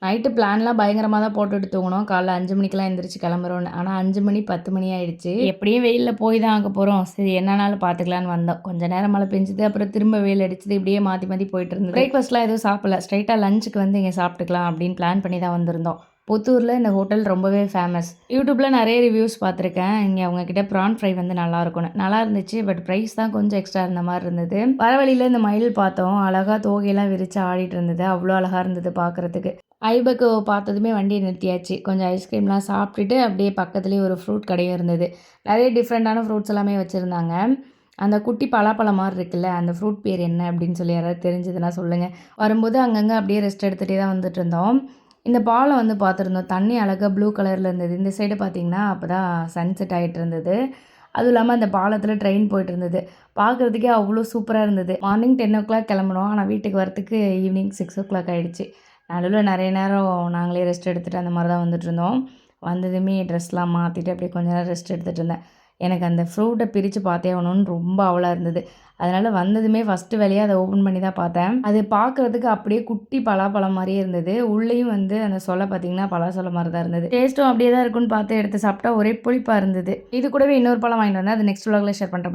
Night பிளான்லாம் பயங்கரமா தான் போட்டுட்டு தூங்குனோம். காலைல 5 மணிக்கெல்லாம் எந்திரிச்சு கிளம்புறோம்னு. ஆனா 5 மணி 10 மணி ஆயிடுச்சு. எப்படியும் வெயில்ல போய் தான் ஆக போறோம். சரி என்னனாலும் பார்த்துக்கலான்னு வந்தோம். கொஞ்ச நேரம் மழை பெஞ்சுது. அப்புறம் திரும்ப வெயில் அடிச்சது. இப்படியே மாத்தி மாத்தி போயிட்டு இருந்தது. பிரேக்ஃபாஸ்ட்லாம் எதுவும் சாப்பிடல. ஸ்ட்ரெயிட்டா லஞ்சுக்கு வந்து இங்க சாப்பிட்டுக்கலாம் அப்படின்னு பிளான் பண்ணி தான் வந்திருந்தோம். புத்தூர்ல இந்த ஹோட்டல் ரொம்பவே ஃபேமஸ். யூடியூப்ல நெறைய ரிவ்யூஸ் பார்த்துருக்கேன். இங்க அவங்க கிட்ட ப்ரான் ஃப்ரை வந்து நல்லா இருக்கும்னு. நல்லா இருந்துச்சு. பட் பிரைஸ் தான் கொஞ்சம் எக்ஸ்ட்ரா இருந்த மாரி இருந்தது. வர வழியில இந்த மயில் பார்த்தோம். அழகா தோகையெல்லாம் விரிச்சு ஆடிட்டு இருந்தது. அவ்வளோ அழகா இருந்தது பார்க்கறதுக்கு. ஐபக்கு பார்த்ததுமே வண்டிய நிறுத்தியாச்சு. கொஞ்சம் ஐஸ்கிரீம்லாம் சாப்பிட்டுட்டு அப்படியே பக்கத்துலேயே ஒரு ஃப்ரூட் கடையும் இருந்தது. நெறைய டிஃப்ரெண்ட்டான ஃப்ரூட்ஸ் எல்லாமே வச்சிருந்தாங்க. அந்த குட்டி பலாப்பழம் மாரி இருக்குல்ல, அந்த ஃப்ரூட் பேர் என்ன அப்படின்னு சொல்லி யாராவது தெரிஞ்சதுன்னா சொல்லுங்க. வரும்போது அங்கங்க அப்படியே ரெஸ்ட் எடுத்துட்டே தான் வந்துட்டுருந்தோம். இந்த பாலம் வந்து பார்த்துருந்தோம். தண்ணி அழகா ப்ளூ கலர்ல இருந்தது. இந்த சைடு பார்த்தீங்கன்னா, அப்பதான் சன்செட் ஆயிட்டு இருந்தது. அதுவும் இல்லாம அந்த பாலத்தில ட்ரெயின் போயிட்டு இருந்தது. பார்க்கறதுக்கே அவ்வளோ சூப்பரா இருந்தது. மார்னிங் 10:00 கிளம்புனோம். ஆனா வீட்டுக்கு வரதுக்கு ஈவினிங் 6:00 ஆயிடுச்சு. நடுவுல நெறைய நேரம் நாங்களே ரெஸ்ட் எடுத்துட்டு அந்த மாரி தான் வந்துட்டுருந்தோம். வந்ததுமே ட்ரெஸ்லாம் மாத்திட்டு அப்படியே கொஞ்ச நேரம் ரெஸ்ட் எடுத்துட்டு இருந்தேன். எனக்கு அந்த ஃப்ரூட்ட பிரிச்சு பார்த்தே ஆகணும்னு ரொம்ப ஆவலா இருந்தது. அதனால வந்ததுமே ஃபர்ஸ்ட்டு வேலையா அத ஓப்பன் பண்ணி தான் பார்த்தேன். அது பார்க்கறதுக்கு அப்படியே குட்டி பலாப்பழம் மாரியே இருந்தது. உள்ளேயும் வந்து அந்த சொல பார்த்தீங்கன்னா, பலாசொல மாரி தான் இருந்தது. டேஸ்ட்டும் அப்படியே தான் இருக்குன்னு பார்த்து எடுத்து சாப்பிட்டா ஒரே புளிப்பா இருந்தது. இது கூடவே இன்னொரு பழம் வாங்கிட்டு வந்தேன். அது நெக்ஸ்ட் விலாக்ல ஷேர் பண்றேன்.